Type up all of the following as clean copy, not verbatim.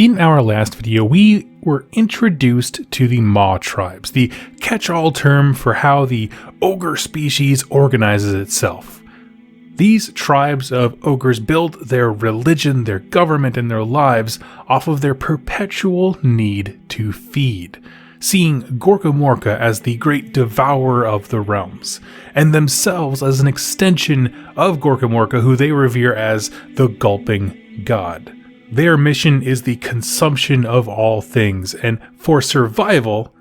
In our last video, we were introduced to the Mawtribes, the catch-all term for how the ogre species organizes itself. These tribes of ogres build their religion, their government, and their lives off of their perpetual need to feed, seeing Gorkamorka as the great devourer of the realms, and themselves as an extension of Gorkamorka, who they revere as the Gulping God. Their mission is the consumption of all things, and for survival,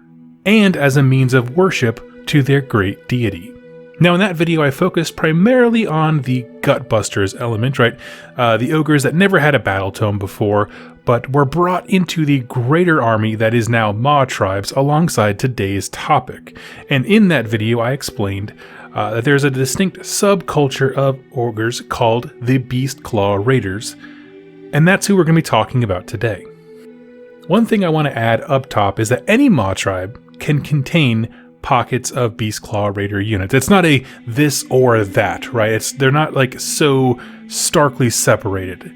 and as a means of worship to their great deity. Now in that video I focused primarily on the Gutbusters element, right? The ogres that never had a battle tome before, but were brought into the greater army that is now Mawtribes alongside today's topic. And in that video I explained that there's a distinct subculture of ogres called the Beastclaw Raiders, and that's who we're going to be talking about today. One thing I want to add up top is that any Mawtribe can contain pockets of Beastclaw Raider units. It's not a this or that, right? They're not like so starkly separated.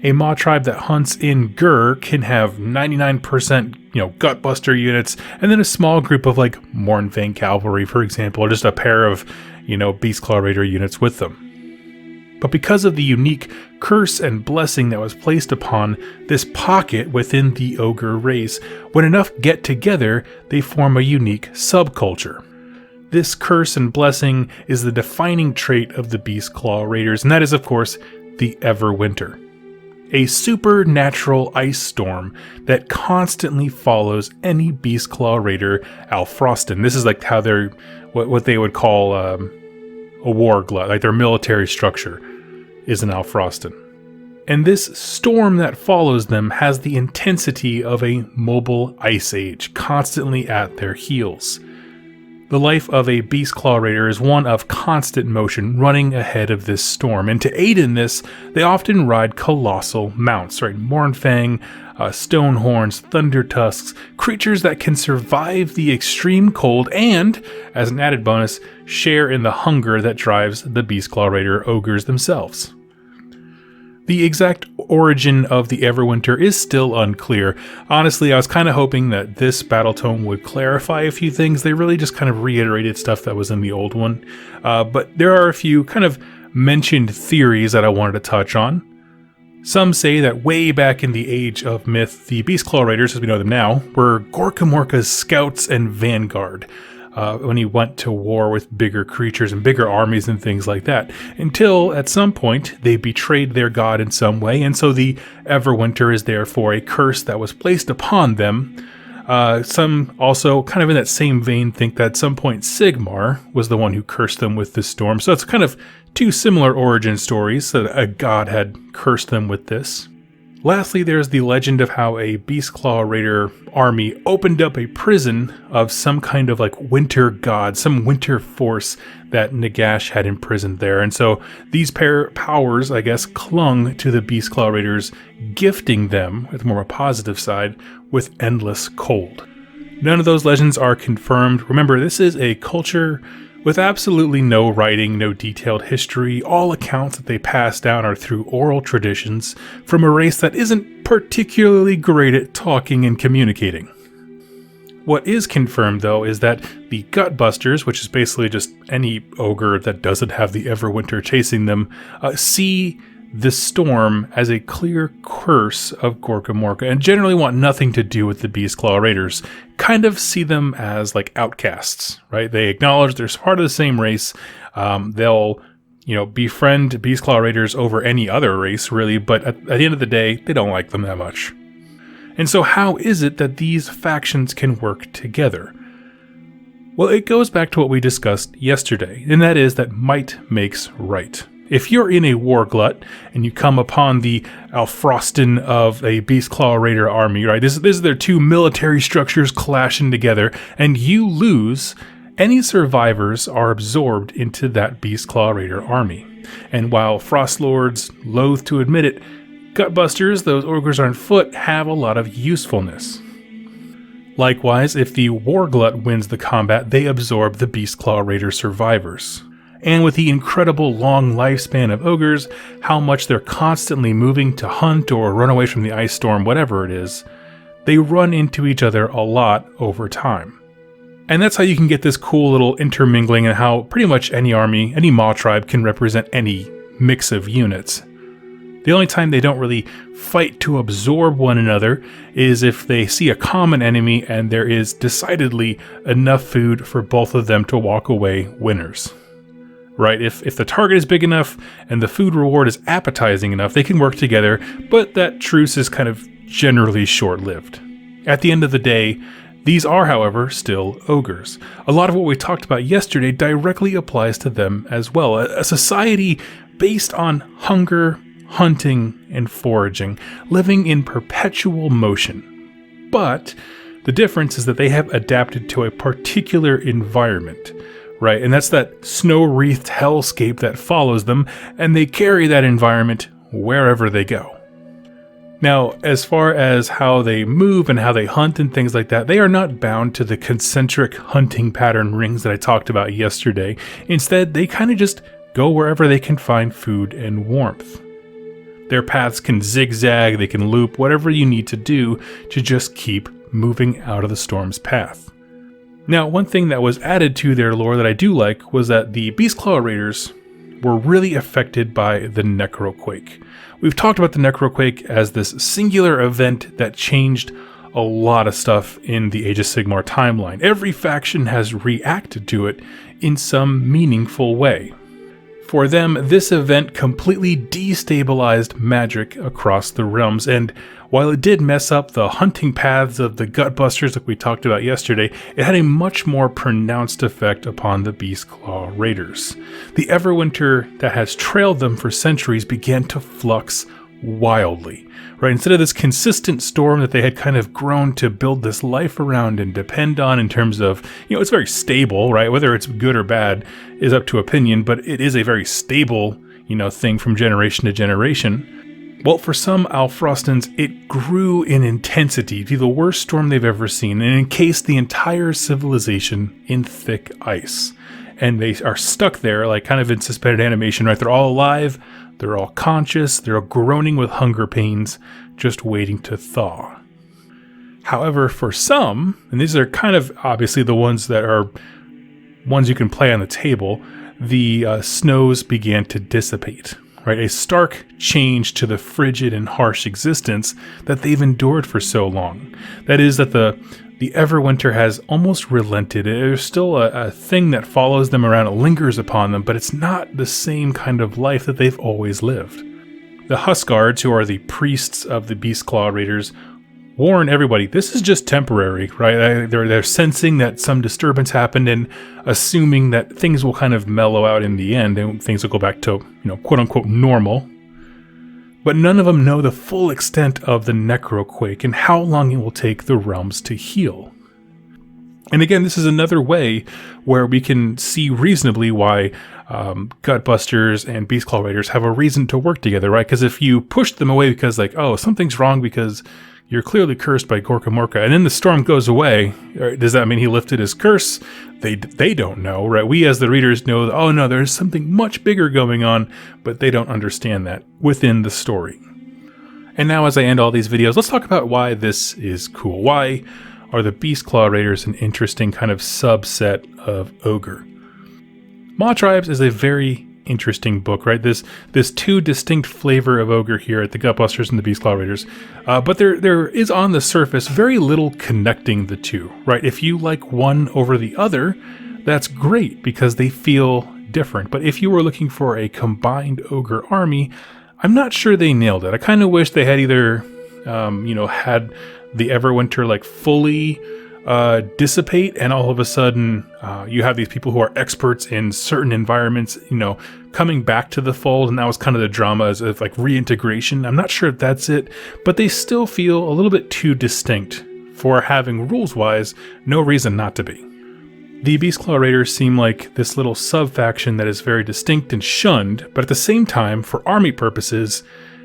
A Mawtribe that hunts in Gur can have 99% Gutbuster units, and then a small group of like Mournfang Cavalry, for example, or just a pair of Beastclaw Raider units with them. But because of the unique curse and blessing that was placed upon this pocket within the ogre race, when enough get together, they form a unique subculture. This curse and blessing is the defining trait of the Beastclaw Raiders, and that is, of course, the Everwinter. A supernatural ice storm that constantly follows any Beastclaw Raider Alfroston. This is like how they're, what they would call a war glut, like their military structure is an Alfroston. And this storm that follows them has the intensity of a mobile ice age, constantly at their heels. The life of a Beastclaw Raider is one of constant motion, running ahead of this storm, and to aid in this, they often ride colossal mounts, right? Mournfang, Stonehorns, Thundertusks, creatures that can survive the extreme cold and, as an added bonus, share in the hunger that drives the Beastclaw Raider ogres themselves. The exact origin of the Everwinter is still unclear. Honestly, I was kind of hoping that this battle tome would clarify a few things. They really just kind of reiterated stuff that was in the old one. But there are a few kind of mentioned theories that I wanted to touch on. Some say that way back in the Age of Myth, the Beastclaw Raiders, as we know them now, were Gorkamorka's scouts and vanguard when he went to war with bigger creatures and bigger armies and things like that, until at some point they betrayed their god in some way, and so the Everwinter is therefore a curse that was placed upon them. Some also, kind of in that same vein, think that at some point Sigmar was the one who cursed them with this storm, so it's kind of two similar origin stories, that a god had cursed them with this. Lastly, there's the legend of how a Beastclaw Raider army opened up a prison of some kind of like winter god, some winter force that Nagash had imprisoned there. And so these powers, I guess, clung to the Beastclaw Raiders, gifting them, with more of a positive side, with endless cold. None of those legends are confirmed. Remember, this is a culture with absolutely no writing, no detailed history. All accounts that they pass down are through oral traditions from a race that isn't particularly great at talking and communicating. What is confirmed, though, is that the Gutbusters, which is basically just any ogre that doesn't have the Everwinter chasing them, see the storm as a clear curse of Gorkamorka and generally want nothing to do with the Beastclaw Raiders. Kind of see them as like outcasts, right? They acknowledge they're part of the same race. They'll, befriend Beastclaw Raiders over any other race, really, but at the end of the day, they don't like them that much. And so how is it that these factions can work together? Well, it goes back to what we discussed yesterday, and that is that might makes right. If you're in a war glut and you come upon the Alfroston of a Beastclaw Raider army, right? This is their two military structures clashing together, and you lose, any survivors are absorbed into that Beastclaw Raider army. And while Frostlords loathe to admit it, Gutbusters, those ogres on foot, have a lot of usefulness. Likewise, if the war glut wins the combat, they absorb the Beastclaw Raider survivors. And with the incredible long lifespan of ogres, how much they're constantly moving to hunt or run away from the ice storm, whatever it is, they run into each other a lot over time. And that's how you can get this cool little intermingling and how pretty much any army, any Maw tribe can represent any mix of units. The only time they don't really fight to absorb one another is if they see a common enemy and there is decidedly enough food for both of them to walk away winners. Right? If the target is big enough and the food reward is appetizing enough, they can work together, but that truce is kind of generally short-lived. At the end of the day, these are, however, still ogres. A lot of what we talked about yesterday directly applies to them as well. A society based on hunger, hunting, and foraging, living in perpetual motion. But the difference is that they have adapted to a particular environment. Right, and that's that snow-wreathed hellscape that follows them, and they carry that environment wherever they go. Now, as far as how they move and how they hunt and things like that, they are not bound to the concentric hunting pattern rings that I talked about yesterday. Instead, they kind of just go wherever they can find food and warmth. Their paths can zigzag, they can loop, whatever you need to do to just keep moving out of the storm's path. Now, one thing that was added to their lore that I do like was that the Beastclaw Raiders were really affected by the Necroquake. We've talked about the Necroquake as this singular event that changed a lot of stuff in the Age of Sigmar timeline. Every faction has reacted to it in some meaningful way. For them, this event completely destabilized magic across the realms, and while it did mess up the hunting paths of the Gutbusters like we talked about yesterday, it had a much more pronounced effect upon the Beastclaw Raiders. The Everwinter that has trailed them for centuries began to flux wildly. Right? Instead of this consistent storm that they had kind of grown to build this life around and depend on in terms of, it's very stable, right? Whether it's good or bad is up to opinion, but it is a very stable, thing from generation to generation. Well, for some Alfrostans, it grew in intensity to be the worst storm they've ever seen and encased the entire civilization in thick ice. And they are stuck there, like kind of in suspended animation, right? They're all alive, they're all conscious, they're all groaning with hunger pains, just waiting to thaw. However, for some, and these are kind of obviously the ones that are ones you can play on the table, the snows began to dissipate. Right, a stark change to the frigid and harsh existence that they've endured for so long. That is that the Everwinter has almost relented. There's still a thing that follows them around, it lingers upon them, but it's not the same kind of life that they've always lived. The Huskards, who are the priests of the Beastclaw Raiders, warn everybody, this is just temporary, right? They're sensing that some disturbance happened and assuming that things will kind of mellow out in the end and things will go back to, quote-unquote normal. But none of them know the full extent of the Necroquake and how long it will take the realms to heal. And again, this is another way where we can see reasonably why Gutbusters and Beastclaw Raiders have a reason to work together, right? Because if you push them away because something's wrong because you're clearly cursed by Gorka Morka, and then the storm goes away, does that mean he lifted his curse? They don't know, right? We as the readers know, oh no, there's something much bigger going on, but they don't understand that within the story. And now as I end all these videos, let's talk about why this is cool. Why are the Beastclaw Raiders an interesting kind of subset of Ogre? Mawtribes is a very interesting book, right? This two distinct flavor of Ogre here at the Gutbusters and the Beastclaw Raiders, but there is on the surface very little connecting the two, right? If you like one over the other, that's great because they feel different. But if you were looking for a combined Ogre army, I'm not sure they nailed it. I kind of wish they had either, had the Everwinter fully dissipate, and all of a sudden you have these people who are experts in certain environments, coming back to the fold, and that was kind of the drama of reintegration. I'm not sure if that's it, but they still feel a little bit too distinct for having rules-wise no reason not to be. The Beastclaw Raiders seem like this little sub-faction that is very distinct and shunned, but at the same time, for army purposes,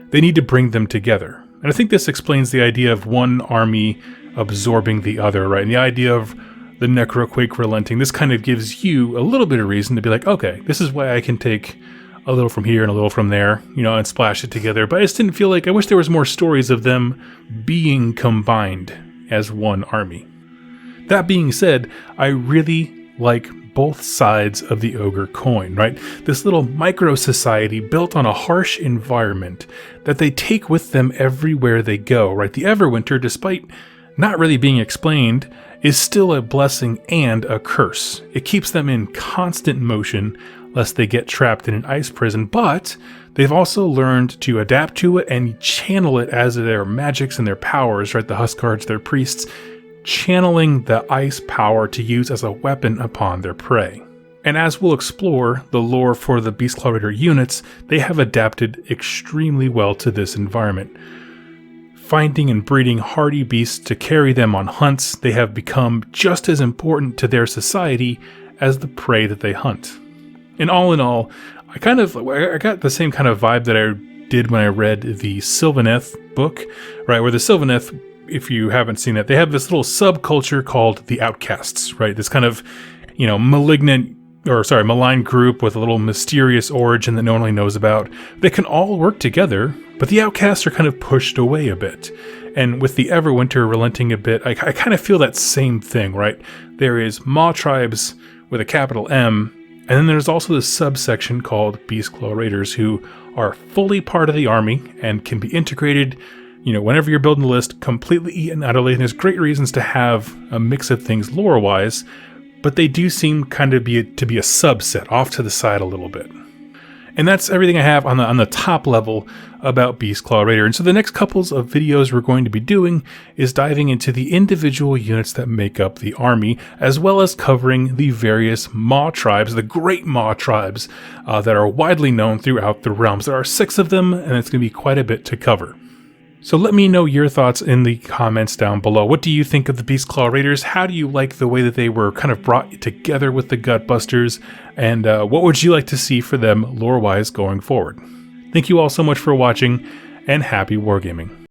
they need to bring them together. And I think this explains the idea of one army absorbing the other, right? And the idea of the Necroquake relenting, this kind of gives you a little bit of reason to be like, okay, this is why I can take a little from here and a little from there, and splash it together. But I just didn't feel like, I wish there was more stories of them being combined as one army. That being said, I really like both sides of the ogre coin, right? This little micro society built on a harsh environment that they take with them everywhere they go, right? The Everwinter, despite not really being explained, is still a blessing and a curse. It keeps them in constant motion lest they get trapped in an ice prison, but they've also learned to adapt to it and channel it as their magics and their powers, right? The Huskards, their priests, channeling the ice power to use as a weapon upon their prey. And as we'll explore the lore for the Beastclaw Raider units, they have adapted extremely well to this environment. Finding and breeding hardy beasts to carry them on hunts, they have become just as important to their society as the prey that they hunt. And all in all, I got the same kind of vibe that I did when I read the Sylvaneth book, right? Where the Sylvaneth, if you haven't seen it, they have this little subculture called the Outcasts, right? This kind of, malign group with a little mysterious origin that no one really knows about. They can all work together, but the Outcasts are kind of pushed away a bit. And with the Everwinter relenting a bit, I kind of feel that same thing, right? There is Mawtribes with a capital M, and then there's also this subsection called Beastclaw Raiders, who are fully part of the army and can be integrated, whenever you're building the list, completely and utterly. And there's great reasons to have a mix of things lore-wise, but they do seem kind of to be a subset off to the side a little bit. And that's everything I have on the top level about Beastclaw Raider. And so the next couples of videos we're going to be doing is diving into the individual units that make up the army, as well as covering the various Mawtribes, the great Mawtribes that are widely known throughout the realms. There are 6 of them, and it's going to be quite a bit to cover. So let me know your thoughts in the comments down below. What do you think of the Beastclaw Raiders? How do you like the way that they were kind of brought together with the Gutbusters? And what would you like to see for them lore-wise going forward? Thank you all so much for watching, and happy wargaming.